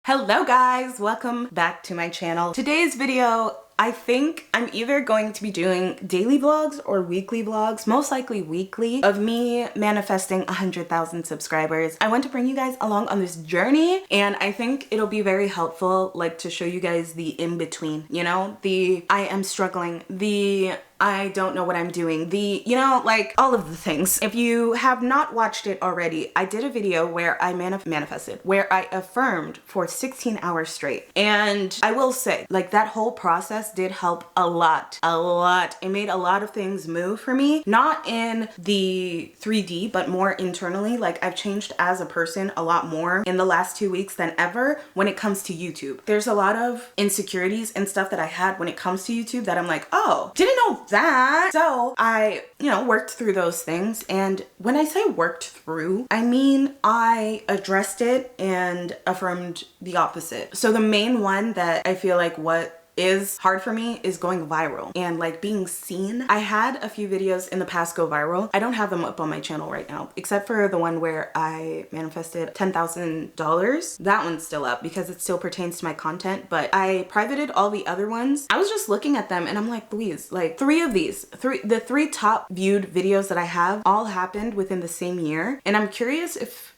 Hello guys, welcome back to my channel. Today's video, I think I'm either going to be doing daily vlogs or weekly vlogs, most likely weekly, of me manifesting 100,000 subscribers. I want to bring you guys along on this journey, and I think it'll be very helpful, like, to show you guys the in-between, you know? The I am struggling, the I don't know what I'm doing, the, you know, like all of the things. If you have not watched it already, I did a video where I manifested, where I affirmed for 16 hours straight. And I will say, like, that whole process did help a lot. It made a lot of things move for me, not in the 3D, but more internally. Like, I've changed as a person a lot more in the last 2 weeks than ever when it comes to YouTube. There's a lot of insecurities and stuff that I had when it comes to YouTube that I'm like, oh, didn't know that. So I, worked through those things. And when I say worked through, I mean I addressed it and affirmed the opposite. So the main one that I feel like what is hard for me is going viral and like being seen. I had a few videos in the past go viral. I don't have them up on my channel right now, except for the one where I manifested $10,000. That one's still up because it still pertains to my content, but I privated all the other ones. I was just looking at them and I'm like, Louise, like the three top viewed videos that I have all happened within the same year. And I'm curious if,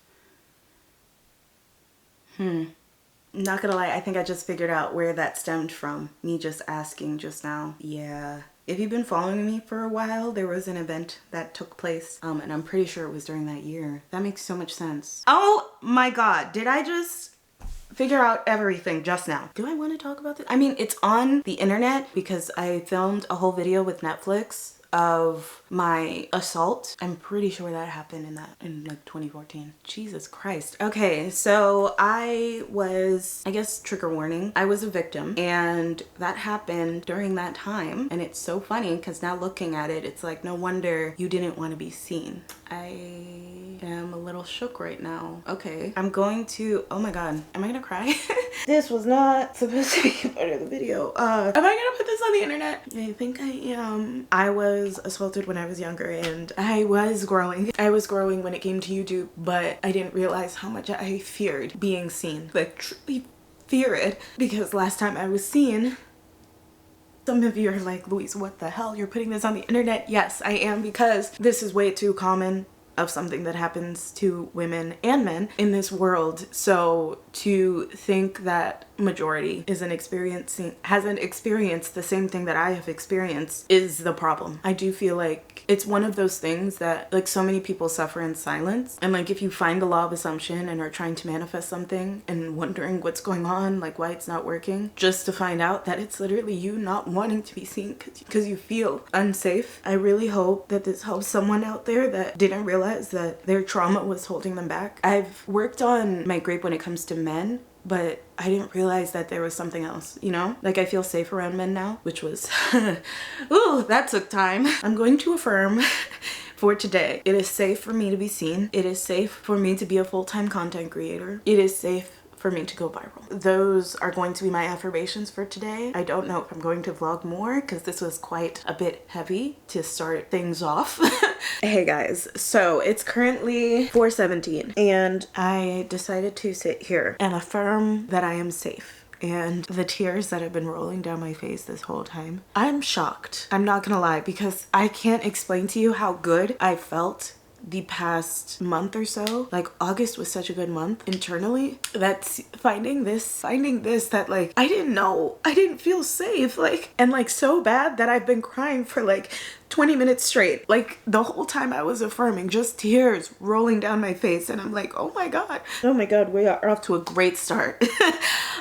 not gonna lie, I think I just figured out where that stemmed from. Me just asking just now. Yeah. If you've been following me for a while, there was an event that took place, and I'm pretty sure it was during that year. That makes so much sense. Oh my God, did I just figure out everything just now? Do I want to talk about this? I mean, it's on the internet because I filmed a whole video with Netflix of my assault. I'm pretty sure that happened in like 2014. Jesus Christ. Okay, so I guess trigger warning, I was a victim, and that happened during that time. And it's so funny because now looking at it, it's like, no wonder you didn't want to be seen. I am a little shook right now. Okay, I'm going to, oh my God, am I gonna cry? This was not supposed to be part of the video. Am I gonna put this on the internet? I think I am. I was assaulted when I was younger, and I was growing. I was growing when it came to YouTube, but I didn't realize how much I feared being seen. Like, truly fear it, because last time I was seen, some of you are like, Louise, what the hell? You're putting this on the internet? Yes, I am, because this is way too common of something that happens to women and men in this world. So to think that majority hasn't experienced the same thing that I have experienced is the problem. I do feel like it's one of those things that, like, so many people suffer in silence. And like, if you find the law of assumption and are trying to manifest something and wondering what's going on, like why it's not working, just to find out that it's literally you not wanting to be seen because you feel unsafe. I really hope that this helps someone out there that didn't realize that their trauma was holding them back. I've worked on my grip when it comes to men, but I didn't realize that there was something else, you know? Like, I feel safe around men now, which was, ooh, that took time. I'm going to affirm for today. It is safe for me to be seen. It is safe for me to be a full-time content creator. It is safe for me to go viral. Those are going to be my affirmations for today. I don't know if I'm going to vlog more because this was quite a bit heavy to start things off. Hey guys, so it's currently 4:17 and I decided to sit here and affirm that I am safe. And the tears that have been rolling down my face this whole time, I'm shocked. I'm not gonna lie, because I can't explain to you how good I felt the past month or so. Like, August was such a good month internally. That's finding this that, like, I didn't feel safe, like, and like so bad that I've been crying for like 20 minutes straight. Like, the whole time I was affirming, just tears rolling down my face, and I'm like, oh my God, we are off to a great start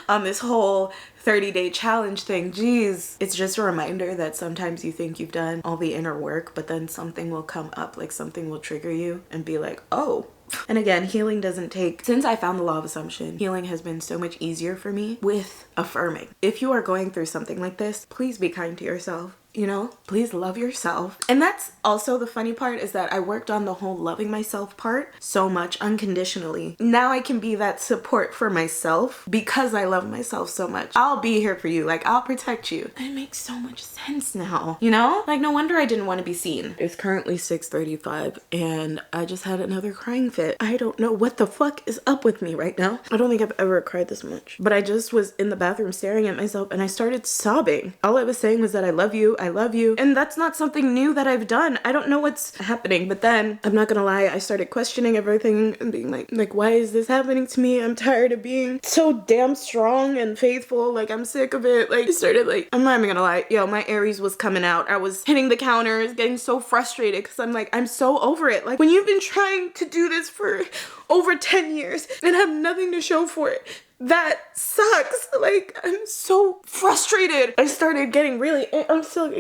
on this whole 30-day challenge thing. Jeez, it's just a reminder that sometimes you think you've done all the inner work, but then something will come up, like something will trigger you and be like, oh. And again, healing doesn't take, since I found the law of assumption, healing has been so much easier for me with affirming. If you are going through something like this, please be kind to yourself. you know, please love yourself. And that's also the funny part, is that I worked on the whole loving myself part so much unconditionally. Now I can be that support for myself because I love myself so much. I'll be here for you. Like, I'll protect you. It makes so much sense now, you know? Like, no wonder I didn't want to be seen. It's currently 6:35 and I just had another crying fit. I don't know what the fuck is up with me right now. I don't think I've ever cried this much. But I just was in the bathroom staring at myself and I started sobbing. All I was saying was that I love you, I love you. And that's not something new that I've done. I don't know what's happening. But then, I'm not gonna lie, I started questioning everything and being like, why is this happening to me? I'm tired of being so damn strong and faithful. Like, I'm sick of it. Like, I started like, I'm not even gonna lie, yo, my Aries was coming out. I was hitting the counters, getting so frustrated because I'm like, I'm so over it. Like, when you've been trying to do this for over 10 years and have nothing to show for it, that sucks. Like, I'm so frustrated. I started getting really, I'm still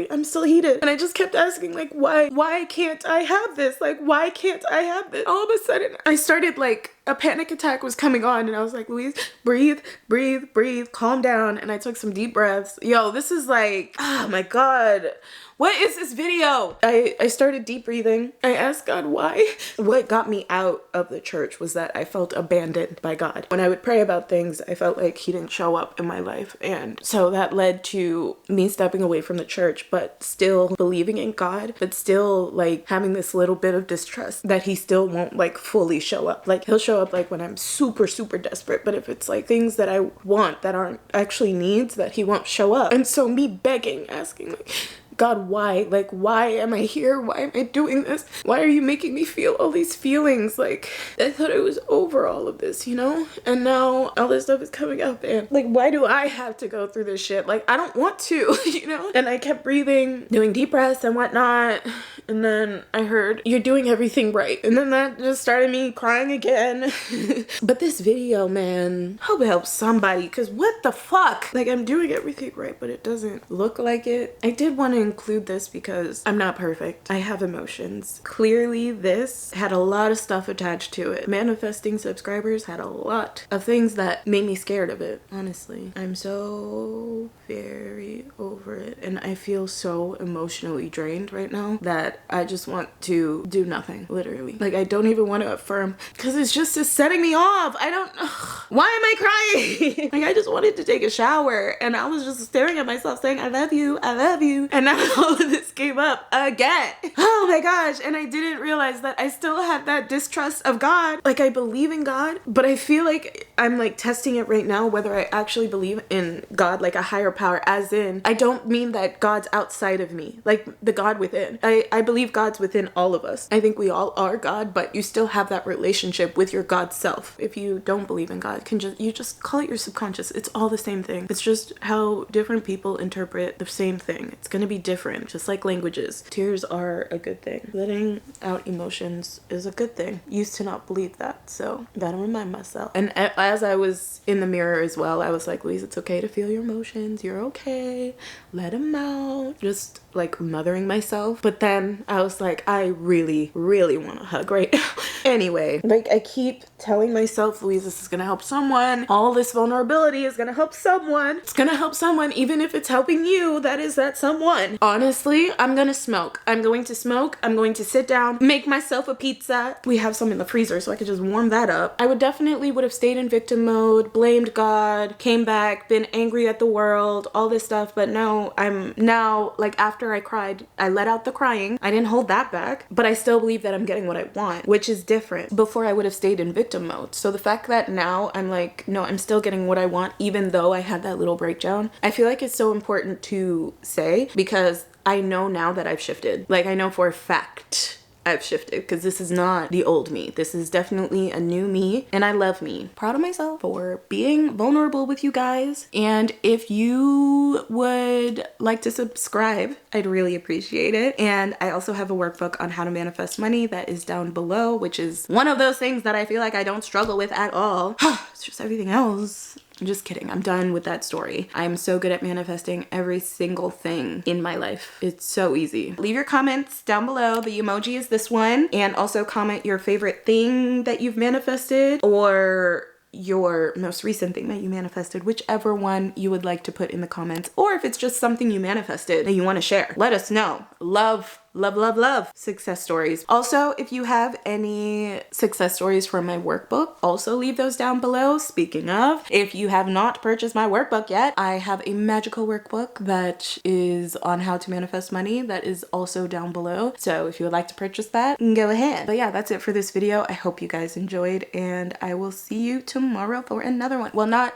heated. And I just kept asking, like, why can't I have this? Like, why can't I have this? All of a sudden, I started like, a panic attack was coming on and I was like, Louise, breathe, breathe, breathe, calm down. And I took some deep breaths. Yo, this is like, oh my God. What is this video? I started deep breathing. I asked God why. What got me out of the church was that I felt abandoned by God. When I would pray about things, I felt like he didn't show up in my life. And so that led to me stepping away from the church, but still believing in God, but still like having this little bit of distrust that he still won't like fully show up. Like, he'll show up like when I'm super, super desperate. But if it's like things that I want that aren't actually needs, that he won't show up. And so me begging, asking like, God, why? Like, why am I here? Why am I doing this? Why are you making me feel all these feelings? Like, I thought I was over all of this, you know? And now all this stuff is coming up and like, why do I have to go through this shit? Like, I don't want to, you know? And I kept breathing, doing deep breaths and whatnot. And then I heard, you're doing everything right. And then that just started me crying again. But this video, man, hope it helps somebody, because what the fuck? Like, I'm doing everything right, but it doesn't look like it. I did want to include this because I'm not perfect. I have emotions. Clearly, this had a lot of stuff attached to it. Manifesting subscribers had a lot of things that made me scared of it, honestly. I'm so very over it. And I feel so emotionally drained right now that I just want to do nothing, literally. Like, I don't even want to affirm because it's just setting me off. I don't know. Why am I crying? Like, I just wanted to take a shower and I was just staring at myself saying, I love you, I love you. And now all of this came up again. Oh my gosh. And I didn't realize that I still have that distrust of God. Like, I believe in God, but I feel like I'm like testing it right now whether I actually believe in God, like a higher power, as in, I don't mean that God's outside of me, like the God within. I believe God's within all of us. I think we all are God, but you still have that relationship with your God self. If you don't believe in God, you just call it your subconscious. It's all the same thing. It's just how different people interpret the same thing. It's gonna be different, just like languages. Tears are a good thing. Letting out emotions is a good thing. Used to not believe that, so gotta remind myself. And as I was in the mirror as well, I was like, Louise, it's okay to feel your emotions. You're okay. Let them out. Just like mothering myself. But then I was like, I really, really want a hug right now. Anyway, like, I keep telling myself, Louise, this is gonna help someone. All this vulnerability is gonna help someone. It's gonna help someone, even if it's helping you. That is that someone. Honestly, I'm gonna smoke. I'm going to smoke. I'm going to sit down, make myself a pizza. We have some in the freezer, so I could just warm that up. I would have stayed in victim mode, blamed God, came back, been angry at the world, all this stuff. But no, I'm now, like, after I cried, I let out the crying. I didn't hold that back, but I still believe that I'm getting what I want, which is different. Before, I would have stayed in victim mode. So the fact that now I'm like, no, I'm still getting what I want, even though I had that little breakdown, I feel like it's so important to say, because I know now that I've shifted. Like, I know for a fact I've shifted, because this is not the old me. This is definitely a new me, and I love me. Proud of myself for being vulnerable with you guys. And if you would like to subscribe, I'd really appreciate it. And I also have a workbook on how to manifest money that is down below, which is one of those things that I feel like I don't struggle with at all. It's just everything else. I'm just kidding. I'm done with that story. I'm so good at manifesting every single thing in my life. It's so easy. Leave your comments down below. The emoji is this one. And also comment your favorite thing that you've manifested, or your most recent thing that you manifested, whichever one you would like to put in the comments, or if it's just something you manifested that you want to share, let us know. Love success stories. Also, if you have any success stories from my workbook, also leave those down below. Speaking of, if you have not purchased my workbook yet, I have a magical workbook that is on how to manifest money that is also down below. So if you would like to purchase that, go ahead. But yeah, that's it for this video. I hope you guys enjoyed, and I will see you tomorrow for another one. Well,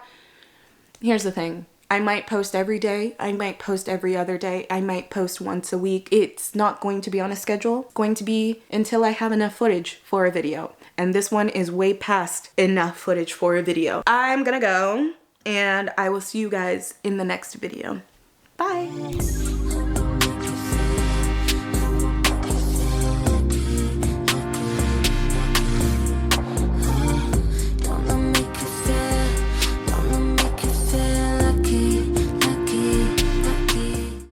here's the thing. I might post every day. I might post every other day. I might post once a week. It's not going to be on a schedule. It's going to be until I have enough footage for a video. And this one is way past enough footage for a video. I'm gonna go, and I will see you guys in the next video. Bye.